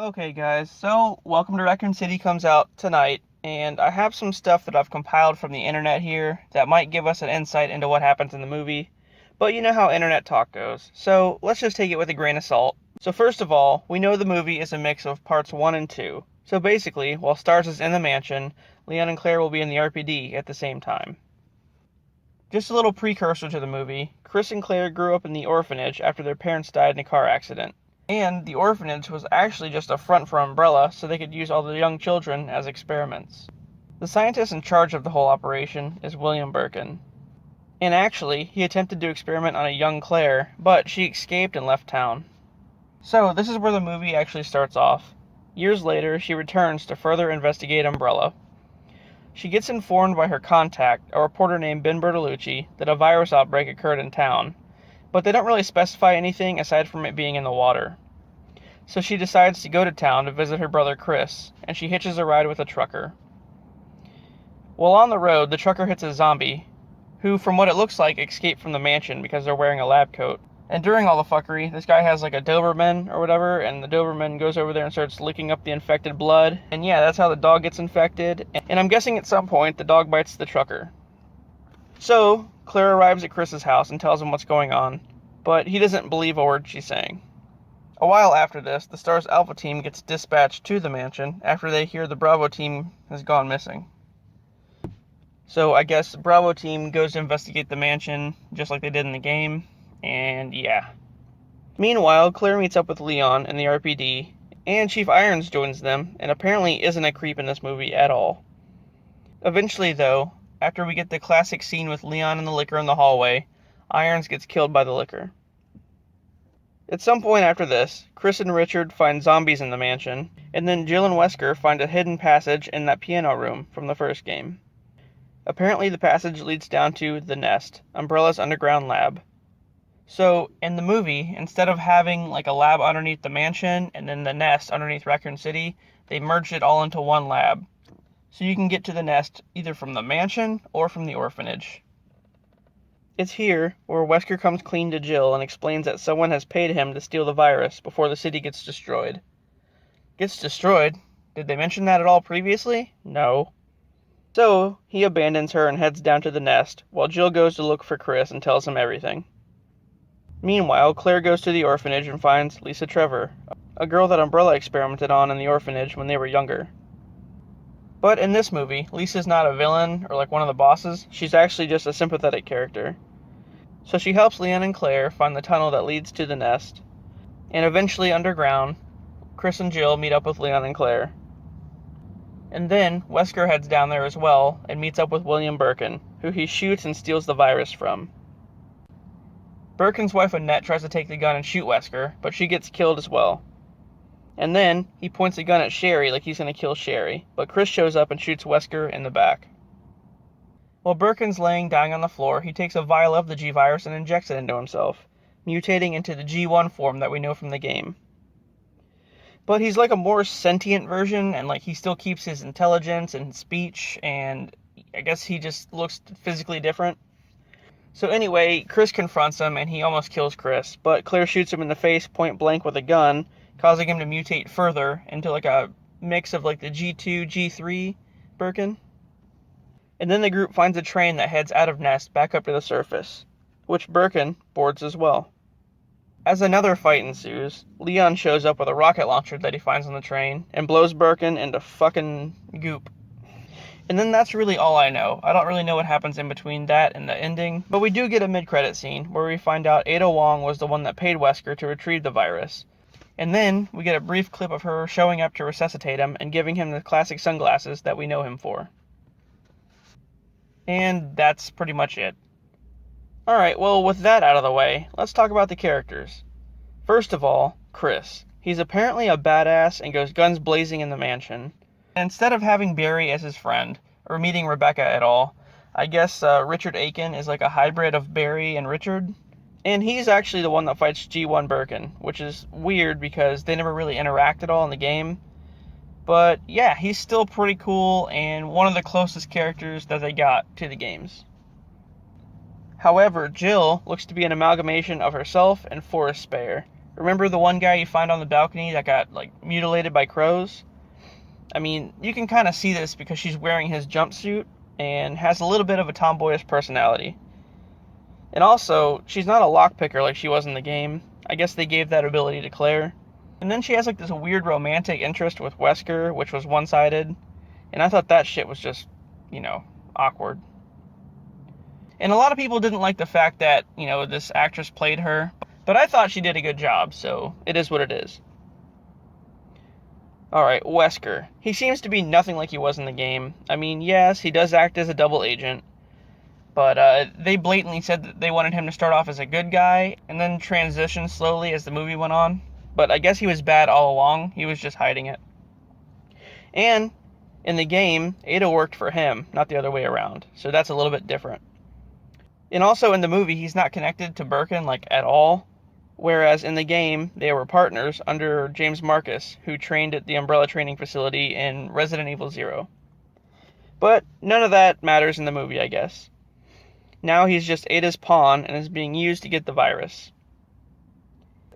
Okay, guys, so welcome to Raccoon City comes out tonight, and I have some stuff that I've compiled from the internet here that might give us an insight into what happens in the movie, but you know how internet talk goes, so let's just take it with a grain of salt. So first of all, we know the movie is a mix of parts 1 and 2. So basically, while Stars is in the mansion, Leon and Claire will be in the RPD at the same time. Just a little precursor to the movie, Chris and Claire grew up in the orphanage after their parents died in a car accident. And the orphanage was actually just a front for Umbrella so they could use all the young children as experiments. The scientist in charge of the whole operation is William Birkin. And actually, he attempted to experiment on a young Claire, but she escaped and left town. So this is where the movie actually starts off. Years later, she returns to further investigate Umbrella. She gets informed by her contact, a reporter named Ben Bertolucci, that a virus outbreak occurred in town, but they don't really specify anything aside from it being in the water. So she decides to go to town to visit her brother Chris, and she hitches a ride with a trucker. While on the road, the trucker hits a zombie, who, from what it looks like, escaped from the mansion because they're wearing a lab coat. And during all the fuckery, this guy has like a Doberman or whatever, and the Doberman goes over there and starts licking up the infected blood. And yeah, that's how the dog gets infected. And I'm guessing at some point, the dog bites the trucker. So, Claire arrives at Chris's house and tells him what's going on, but he doesn't believe a word she's saying. A while after this, the Stars Alpha team gets dispatched to the mansion after they hear the Bravo team has gone missing. So I guess the Bravo team goes to investigate the mansion, just like they did in the game, and yeah. Meanwhile, Claire meets up with Leon in the RPD, and Chief Irons joins them, and apparently isn't a creep in this movie at all. Eventually, though, after we get the classic scene with Leon and the liquor in the hallway, Irons gets killed by the liquor. At some point after this, Chris and Richard find zombies in the mansion, and then Jill and Wesker find a hidden passage in that piano room from the first game. Apparently the passage leads down to the Nest, Umbrella's underground lab. So, in the movie, instead of having like a lab underneath the mansion and then the Nest underneath Raccoon City, they merged it all into one lab. So you can get to the Nest either from the mansion or from the orphanage. It's here where Wesker comes clean to Jill and explains that someone has paid him to steal the virus before the city gets destroyed. Gets destroyed? Did they mention that at all previously? No. So, he abandons her and heads down to the Nest, while Jill goes to look for Chris and tells him everything. Meanwhile, Claire goes to the orphanage and finds Lisa Trevor, a girl that Umbrella experimented on in the orphanage when they were younger. But in this movie, Lisa's not a villain or like one of the bosses, she's actually just a sympathetic character. So she helps Leon and Claire find the tunnel that leads to the Nest, and eventually underground, Chris and Jill meet up with Leon and Claire. And then, Wesker heads down there as well and meets up with William Birkin, who he shoots and steals the virus from. Birkin's wife Annette tries to take the gun and shoot Wesker, but she gets killed as well. And then, he points a gun at Sherry like he's going to kill Sherry, but Chris shows up and shoots Wesker in the back. While Birkin's laying dying on the floor, he takes a vial of the G-Virus and injects it into himself, mutating into the G1 form that we know from the game. But he's like a more sentient version, and like he still keeps his intelligence and speech, and I guess he just looks physically different. So anyway, Chris confronts him, and he almost kills Chris, but Claire shoots him in the face point blank with a gun, causing him to mutate further into like a mix of like the G2, G3 Birkin. And then the group finds a train that heads out of Nest back up to the surface, which Birkin boards as well. As another fight ensues, Leon shows up with a rocket launcher that he finds on the train and blows Birkin into fucking goop. And then that's really all I know. I don't really know what happens in between that and the ending, but we do get a mid-credit scene where we find out Ada Wong was the one that paid Wesker to retrieve the virus. And then we get a brief clip of her showing up to resuscitate him and giving him the classic sunglasses that we know him for. And that's pretty much it. Alright, well, with that out of the way, let's talk about the characters. First of all, Chris. He's apparently a badass and goes guns blazing in the mansion. And instead of having Barry as his friend, or meeting Rebecca at all, I guess Richard Aiken is like a hybrid of Barry and Richard. And he's actually the one that fights G1 Birkin, which is weird because they never really interact at all in the game. But yeah, he's still pretty cool and one of the closest characters that they got to the games. However, Jill looks to be an amalgamation of herself and Forrest Speyer, Remember the one guy you find on the balcony that got, like, mutilated by crows? I mean, you can kind of see this because she's wearing his jumpsuit and has a little bit of a tomboyish personality. And also, she's not a lockpicker like she was in the game. I guess they gave that ability to Claire. And then she has like this weird romantic interest with Wesker, which was one-sided. And I thought that shit was just, awkward. And a lot of people didn't like the fact that, this actress played her. But I thought she did a good job, so it is what it is. Alright, Wesker. He seems to be nothing like he was in the game. I mean, yes, he does act as a double agent. But they blatantly said that they wanted him to start off as a good guy and then transition slowly as the movie went on. But I guess he was bad all along. He was just hiding it. And in the game, Ada worked for him, not the other way around. So that's a little bit different. And also in the movie, he's not connected to Birkin, like, at all. Whereas in the game, they were partners under James Marcus, who trained at the Umbrella Training Facility in Resident Evil 0. But none of that matters in the movie, I guess. Now he's just Ada's pawn and is being used to get the virus.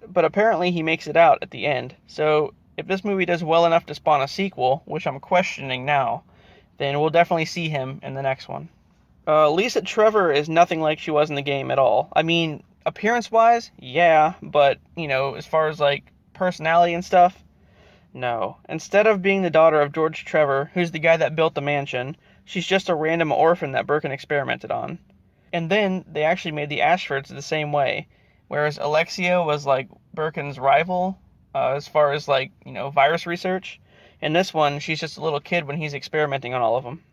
But apparently he makes it out at the end. So if this movie does well enough to spawn a sequel, which I'm questioning now, then we'll definitely see him in the next one. Lisa Trevor is nothing like she was in the game at all. I mean, appearance-wise, yeah, but, as far as, like, personality and stuff, no. Instead of being the daughter of George Trevor, who's the guy that built the mansion, she's just a random orphan that Birkin experimented on. And then they actually made the Ashfords the same way, whereas Alexia was like Birkin's rival as far as like, virus research. In this one, she's just a little kid when he's experimenting on all of them.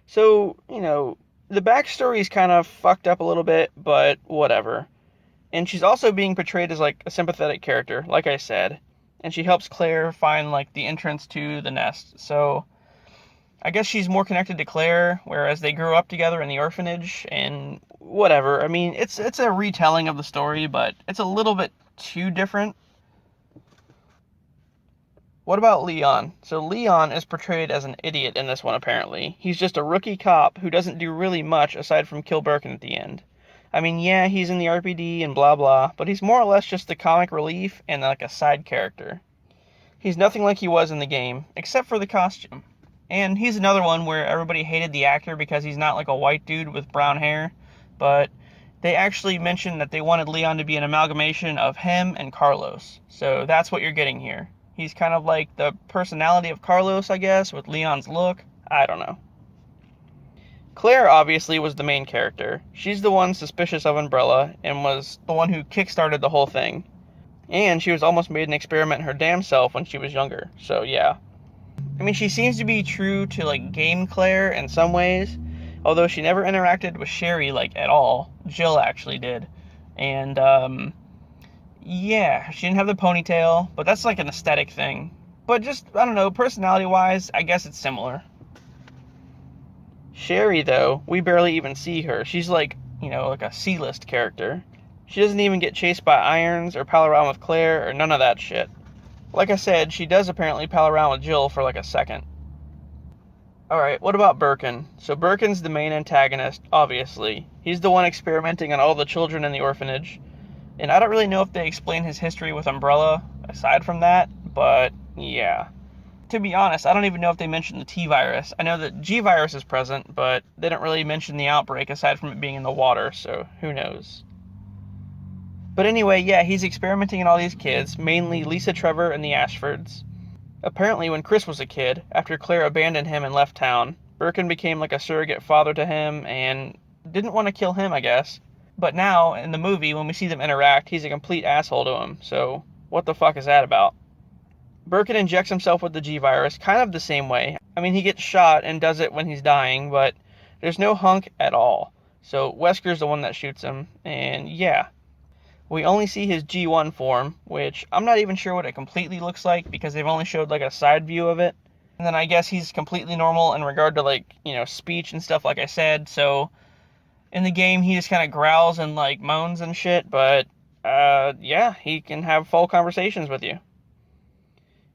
So, the backstory is kind of fucked up a little bit, but whatever. And she's also being portrayed as like a sympathetic character, like I said. And she helps Claire find like the entrance to the nest. So I guess she's more connected to Claire, whereas they grew up together in the orphanage, and whatever. I mean, it's a retelling of the story, but it's a little bit too different. What about Leon? So Leon is portrayed as an idiot in this one, apparently. He's just a rookie cop who doesn't do really much aside from kill Birkin at the end. I mean, yeah, he's in the RPD and blah blah, but he's more or less just the comic relief and like a side character. He's nothing like he was in the game, except for the costume. And he's another one where everybody hated the actor because he's not like a white dude with brown hair. But they actually mentioned that they wanted Leon to be an amalgamation of him and Carlos. So that's what you're getting here. He's kind of like the personality of Carlos, I guess, with Leon's look. I don't know. Claire obviously was the main character. She's the one suspicious of Umbrella and was the one who kickstarted the whole thing. And she was almost made an experiment her damn self when she was younger. So yeah. I mean, she seems to be true to, like, game Claire in some ways, although she never interacted with Sherry, like, at all. Jill actually did. And, yeah, she didn't have the ponytail, but that's, like, an aesthetic thing. But just, I don't know, personality-wise, I guess it's similar. Sherry, though, we barely even see her. She's, like, like a C-list character. She doesn't even get chased by irons or pal around with Claire or none of that shit. Like I said, she does apparently pal around with Jill for like a second. Alright, what about Birkin? So Birkin's the main antagonist, obviously. He's the one experimenting on all the children in the orphanage. And I don't really know if they explain his history with Umbrella, aside from that, but yeah. To be honest, I don't even know if they mentioned the T-virus. I know that G-virus is present, but they don't really mention the outbreak aside from it being in the water, so who knows. But anyway, yeah, he's experimenting on all these kids, mainly Lisa Trevor and the Ashfords. Apparently, when Chris was a kid, after Claire abandoned him and left town, Birkin became like a surrogate father to him and didn't want to kill him, I guess. But now, in the movie, when we see them interact, he's a complete asshole to him, so what the fuck is that about? Birkin injects himself with the G-virus kind of the same way. I mean, he gets shot and does it when he's dying, but there's no hunk at all. So Wesker's the one that shoots him, and yeah. We only see his G1 form, which I'm not even sure what it completely looks like because they've only showed like a side view of it. And then I guess he's completely normal in regard to like, speech and stuff like I said. So in the game, he just kind of growls and like moans and shit. But yeah, he can have full conversations with you.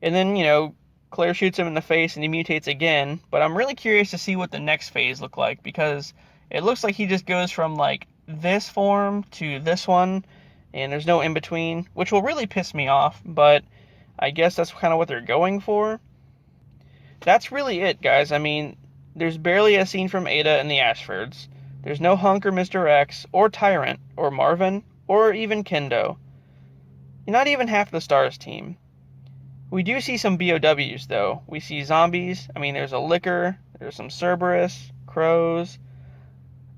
And then, Claire shoots him in the face and he mutates again. But I'm really curious to see what the next phase look like because it looks like he just goes from like this form to this one. and there's no in-between, which will really piss me off, but I guess that's kind of what they're going for. That's really it, guys. I mean, there's barely a scene from Ada and the Ashfords. There's no Hunk or Mr. X, or Tyrant, or Marvin, or even Kendo. Not even half the Stars team. We do see some BOWs, though. We see zombies. I mean, there's a Licker, there's some Cerberus, crows,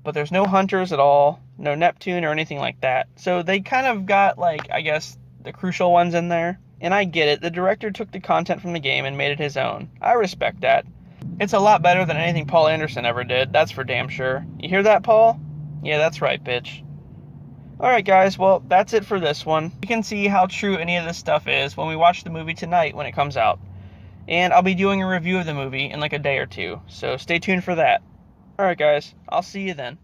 but there's no hunters at all, no Neptune or anything like that. So they kind of got, like, I guess, the crucial ones in there. And I get it, the director took the content from the game and made it his own. I respect that. It's a lot better than anything Paul Anderson ever did, that's for damn sure. You hear that, Paul? Yeah, that's right, bitch. Alright guys, well, that's it for this one. You can see how true any of this stuff is when we watch the movie tonight when it comes out. And I'll be doing a review of the movie in like a day or two, so stay tuned for that. Alright guys, I'll see you then.